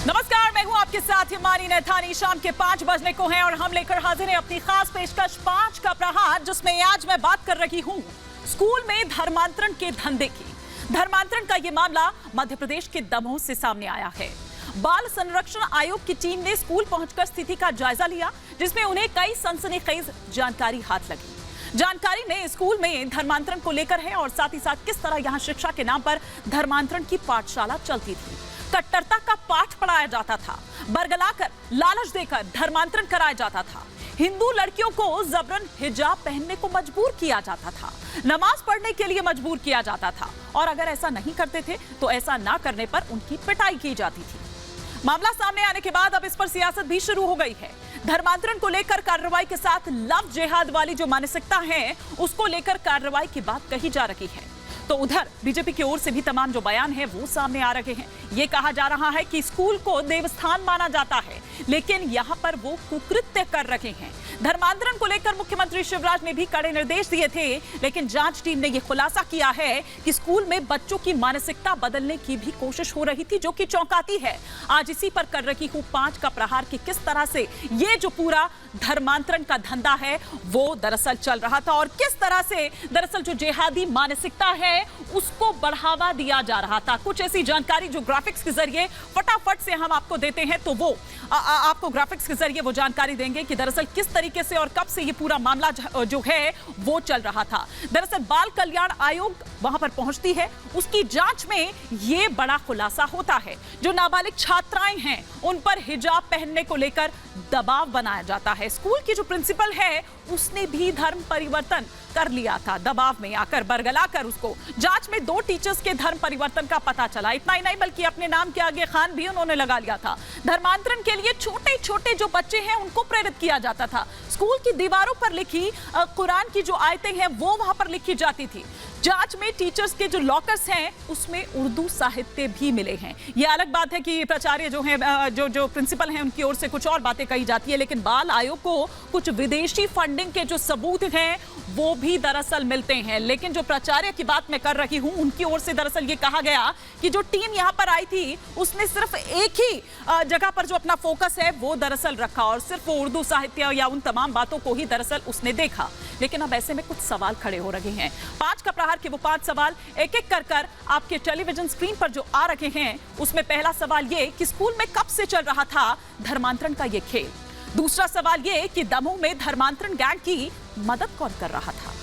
नमस्कार, मैं हूं आपके साथ हिमानी नैथानी। शाम के 5 बजने को हैं और हम लेकर हाजिर हैं अपनी खास पेशकश 5 का प्रहार, जिसमें आज मैं बात कर रही हूं स्कूल में धर्मांतरण के धंधे की। धर्मांतरण का ये मामला मध्य प्रदेश के दमोह से सामने आया है। बाल संरक्षण आयोग की टीम ने स्कूल पहुंचकर स्थिति का जायजा लिया, जिसमें उन्हें कई सनसनीखेज जानकारी हाथ लगी। जानकारी में स्कूल में धर्मांतरण को लेकर है और साथ ही साथ किस तरह यहां शिक्षा के नाम पर धर्मांतरण की पाठशाला चलती थी। कट्टरता का पाठ पढ़ाया जाता था, बरगलाकर लालच देकर धर्मांतरण कराया जाता था। हिंदू लड़कियों को जबरन हिजाब पहनने को मजबूर किया जाता था, नमाज पढ़ने के लिए मजबूर किया जाता था और अगर ऐसा नहीं करते थे तो ऐसा ना करने पर उनकी पिटाई की जाती थी। मामला सामने आने के बाद अब इस पर सियासत भी शुरू हो गई है। धर्मांतरण को लेकर कार्रवाई के साथ लव जिहाद वाली जो मानसिकता है, उसको लेकर कार्रवाई की बात कही जा रही है। तो उधर बीजेपी की ओर से भी तमाम जो बयान है वो सामने आ रहे हैं। ये कहा जा रहा है कि स्कूल को देवस्थान माना जाता है, लेकिन यहाँ पर वो कुकृत्य कर रहे हैं। धर्मांतरण को लेकर मुख्यमंत्री शिवराज ने भी कड़े निर्देश दिए थे, लेकिन जांच टीम ने ये खुलासा किया है कि स्कूल में बच्चों की मानसिकता बदलने की भी कोशिश हो रही थी, जो कि चौंकाती है। आज इसी पर कर रही हूँ 5 का प्रहार कि किस तरह से ये जो पूरा धर्मांतरण का धंधा है वो दरअसल चल रहा था और किस तरह से दरअसल जो जिहादी मानसिकता है उसको बढ़ावा दिया जा रहा था। कुछ ऐसी जानकारी जो ग्राफिक्स के जरिए फटाफट से हम आपको देते हैं, तो वो आपको ग्राफिक्स के जरिए वो जानकारी देंगे कि दरअसल किस तरीके से और कब से ये पूरा मामला जो है वो चल रहा था। दरअसल बाल कल्याण आयोग वहां पर पहुंचती है, उसकी जांच में ये बड़ा खुलासा होता है। जो नाबालिग छात्राएं हैं उन पर हिजाब पहनने को लेकर दबाव बनाया जाता है। स्कूल की जो प्रिंसिपल है उसने भी धर्म परिवर्तन कर लिया था, दबाव में आकर बरगलाकर उसको। जांच में 2 टीचर्स के धर्म परिवर्तन का पता चला। इतना ही नहीं बल्कि अपने नाम के आगे खान भी उन्होंने लगा लिया था। धर्मांतरण के लिए छोटे छोटे जो बच्चे हैं उनको प्रेरित किया जाता था। स्कूल की दीवारों पर लिखी कुरान की जो आयतें हैं वो वहां पर लिखी जाती थी। जांच में टीचर्स के जो लॉकर्स हैं उसमें उर्दू साहित्य भी मिले हैं। यह अलग बात है कि प्राचार्य जो हैं जो प्रिंसिपल हैं उनकी ओर से कुछ और बातें कही जाती है, लेकिन बाल आयोग को कुछ विदेशी फंडिंग के जो सबूत हैं वो भी दरअसल मिलते हैं। लेकिन जो प्राचार्य की बात मैं कर रही हूं उनकी ओर से दरअसल ये कहा गया कि जो टीम यहां पर आई थी उसने सिर्फ एक ही जगह पर जो अपना फोकस है वो दरअसल रखा और सिर्फ उर्दू साहित्य या उन तमाम बातों को ही दरअसल उसने देखा। लेकिन अब ऐसे में कुछ सवाल खड़े हो रहे हैं। 5 का प्रहार के वो 5 सवाल एक एक कर आपके टेलीविजन स्क्रीन पर जो आ रहे हैं, उसमें पहला सवाल ये कि स्कूल में कब से चल रहा था धर्मांतरण का ये खेल। दूसरा सवाल ये कि दमोह में धर्मांतरण गैंग की मदद कौन कर रहा था।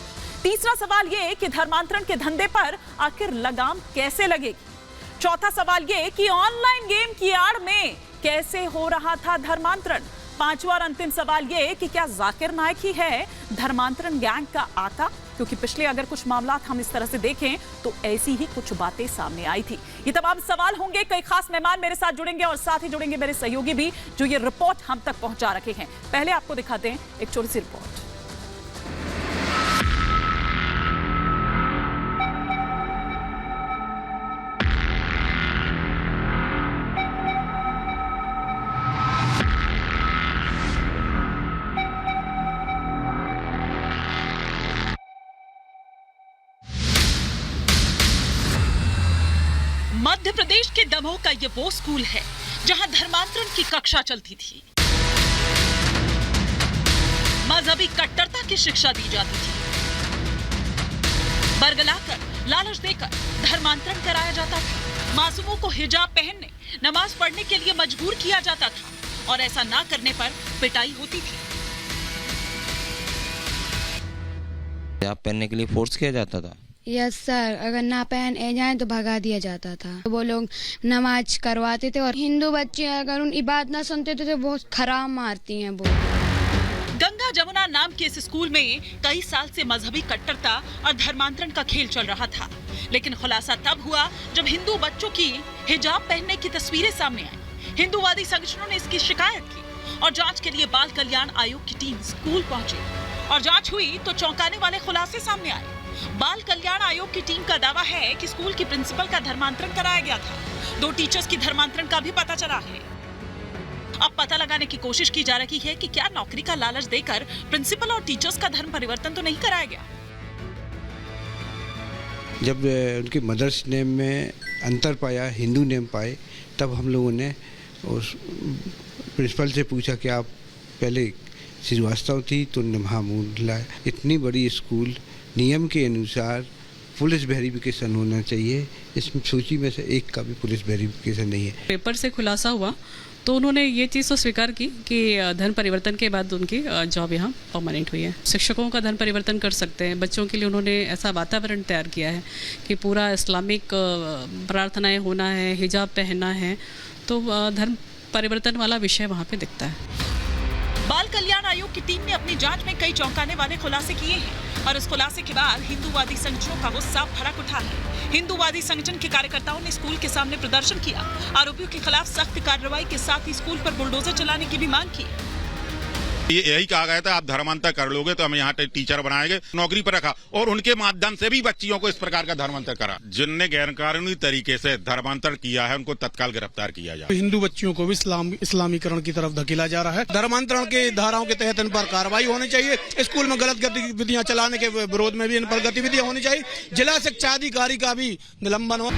तीसरा सवाल ये कि धर्मांतरण के धंधे पर आखिर लगाम कैसे लगेगी। चौथा सवाल ये कि ऑनलाइन गेम की आड़ में कैसे हो रहा था धर्मांतरण। पांचवा और अंतिम सवाल ये कि क्या जाकिर नायक ही है धर्मांतरण गैंग का आका, क्योंकि पिछले अगर कुछ मामला हम इस तरह से देखें तो ऐसी ही कुछ बातें सामने आई थी। ये तमाम सवाल होंगे। कई खास मेहमान मेरे साथ जुड़ेंगे और साथ ही जुड़ेंगे मेरे सहयोगी भी, जो ये रिपोर्ट हम तक पहुंचा रखे हैं। पहले आपको दिखाते हैं एक छोटी सी रिपोर्ट। मध्य प्रदेश के दमोह का ये वो स्कूल है जहां धर्मांतरण की कक्षा चलती थी। मजहबी कट्टरता की शिक्षा दी जाती थी। बरगलाकर लालच देकर धर्मांतरण कराया जाता था। मासूमों को हिजाब पहनने, नमाज पढ़ने के लिए मजबूर किया जाता था और ऐसा ना करने पर पिटाई होती थी। हिजाब पहनने के लिए फोर्स किया जाता था। यस सर, अगर ना पहन जाए तो भगा दिया जाता था। वो लोग नमाज करवाते थे और हिंदू बच्चे अगर उनकी बात ना सुनते थे तो बहुत खराब मारती हैं वो। गंगा जमुना नाम के इस स्कूल में कई साल से मजहबी कट्टरता और धर्मांतरण का खेल चल रहा था, लेकिन खुलासा तब हुआ जब हिंदू बच्चों की हिजाब पहनने की तस्वीरें सामने आई। हिंदूवादी संगठनों ने इसकी शिकायत की और जांच के लिए बाल कल्याण आयोग की टीम स्कूल पहुंची और जांच हुई तो चौंकाने वाले खुलासे सामने आए। बाल कल्याण आयोग की टीम का दावा है कि स्कूल की प्रिंसिपल का धर्मांतरण कराया गया था। 2 टीचर्स की धर्मांतरण का भी पता चला है। अब पता लगाने की कोशिश की जा रही है कि क्या नौकरी का लालच देकर प्रिंसिपल और टीचर्स का धर्म परिवर्तन तो नहीं कराया गया। जब उनके मदर्स नेम में अंतर पाया, हिंदू नेम पाए, तब हम लोगों ने और प्रिंसिपल से पूछा कि आप पहले श्रीवास्तव थी तो महामूल लाए। इतनी बड़ी स्कूल, नियम के अनुसार पुलिस वेरिफिकेशन होना चाहिए, इसमें सूची में से एक का भी पुलिस वेरिफिकेशन नहीं है। पेपर से खुलासा हुआ तो उन्होंने ये चीज़ तो स्वीकार की कि धर्म परिवर्तन के बाद उनकी जॉब यहाँ परमानेंट हुई है। शिक्षकों का धर्म परिवर्तन कर सकते हैं। बच्चों के लिए उन्होंने ऐसा वातावरण तैयार किया है कि पूरा इस्लामिक प्रार्थनाएं होना है, हिजाब पहनना है, तो धर्म परिवर्तन वाला विषय वहाँ पे दिखता है। बाल कल्याण आयोग की टीम ने अपनी जांच में कई चौंकाने वाले खुलासे किए हैं और इस खुलासे के बाद हिंदूवादी संगठनों का गुस्सा भड़क उठा है। हिंदूवादी संगठन के कार्यकर्ताओं ने स्कूल के सामने प्रदर्शन किया, आरोपियों के खिलाफ सख्त कार्रवाई के साथ ही स्कूल पर बुलडोजर चलाने की भी मांग की। यही कहा गया था, आप धर्मांतर कर लोगे तो हम यहाँ टीचर बनाएंगे, नौकरी पर रखा और उनके माध्यम से भी बच्चियों को इस प्रकार का धर्मांतर करा। जिनने गैरकानूनी तरीके से धर्मांतर किया है उनको तत्काल गिरफ्तार किया जाए। हिंदू बच्चियों को भी इस्लामीकरण की तरफ धकेला जा रहा है। धर्मांतरण के धाराओं के तहत इन पर कार्रवाई होनी चाहिए। स्कूल में गलत गतिविधियां चलाने के विरोध में भी इन पर गतिविधियां होनी चाहिए। जिला शिक्षा अधिकारी का भी निलंबन हो।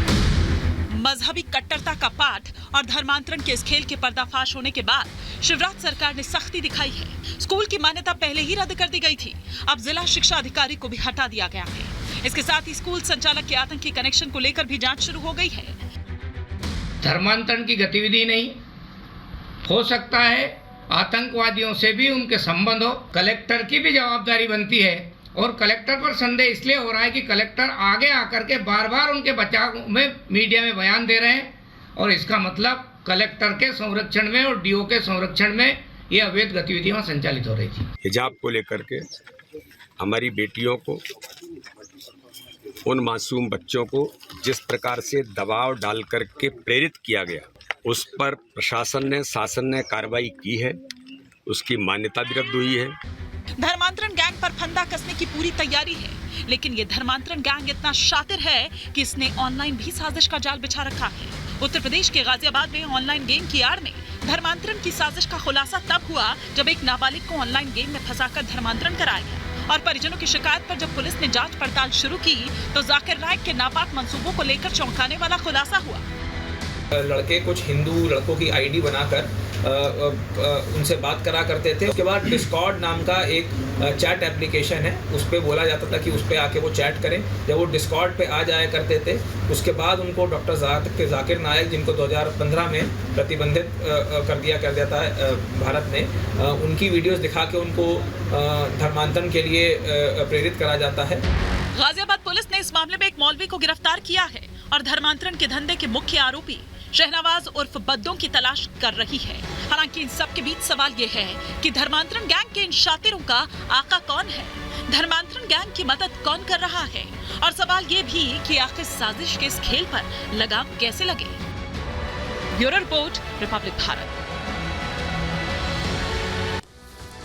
मजहबी कट्टरता का पाठ और धर्मांतरण के इस खेल के पर्दाफाश होने के बाद शिवराज सरकार ने सख्ती दिखाई है। स्कूल की मान्यता पहले ही रद्द कर दी गई थी, अब जिला शिक्षा अधिकारी को भी हटा दिया गया है। इसके साथ ही स्कूल संचालक के आतंकी कनेक्शन को लेकर भी जांच शुरू हो गई है। धर्मांतरण की गतिविधि नहीं हो सकता है, आतंकवादियों से भी उनके संबंध हो। कलेक्टर की भी जवाबदारी बनती है और कलेक्टर पर संदेह इसलिए हो रहा है कि कलेक्टर आगे आकर के बार बार उनके बचाव में मीडिया में बयान दे रहे हैं और इसका मतलब कलेक्टर के संरक्षण में और डीओ के संरक्षण में ये अवैध गतिविधियां संचालित हो रही थी। हिजाब को लेकर के हमारी बेटियों को, उन मासूम बच्चों को जिस प्रकार से दबाव डाल करके प्रेरित किया गया, उस पर प्रशासन ने, शासन ने कार्रवाई की है, उसकी मान्यता भी रद्द हुई है। धर्मांतरण गैंग पर फंदा कसने की पूरी तैयारी है, लेकिन ये धर्मांतरण गैंग इतना शातिर है कि इसने ऑनलाइन भी साजिश का जाल बिछा रखा है। उत्तर प्रदेश के गाजियाबाद में ऑनलाइन गेम की आड़ में धर्मांतरण की साजिश का खुलासा तब हुआ जब एक नाबालिग को ऑनलाइन गेम में फंसाकर धर्मांतरण कराया गया और परिजनों की शिकायत पर जब पुलिस ने जांच पड़ताल शुरू की तो जाकिर नाइक के नापाक मंसूबों को लेकर चौंकाने वाला खुलासा हुआ। लड़के कुछ हिंदू लड़कों की आईडी बनाकर उनसे बात करा करते थे। उसके बाद डिस्कॉर्ड नाम का एक चैट एप्लीकेशन है, उस पर बोला जाता था कि उस पर आके वो चैट करें। जब वो डिस्कॉर्ड पे आ जाया करते थे उसके बाद उनको डॉक्टर जाकिर नाइक, जिनको 2015 में प्रतिबंधित कर दिया था भारत ने, उनकी वीडियोस दिखा के उनको धर्मांतरण के लिए प्रेरित करा जाता है। गाजियाबाद पुलिस ने इस मामले में एक मौलवी को गिरफ्तार किया है और धर्मांतरण के धंधे के मुख्य आरोपी शहनवाज उर्फ बद्दों की तलाश कर रही है। हालांकि इन सब के बीच सवाल ये है कि धर्मांतरण गैंग के इन शातिरों का आका कौन है, धर्मांतरण गैंग की मदद कौन कर रहा है और सवाल ये भी कि आखिर साजिश के इस खेल पर लगाम कैसे लगे। Bureau report, Republic Bharat.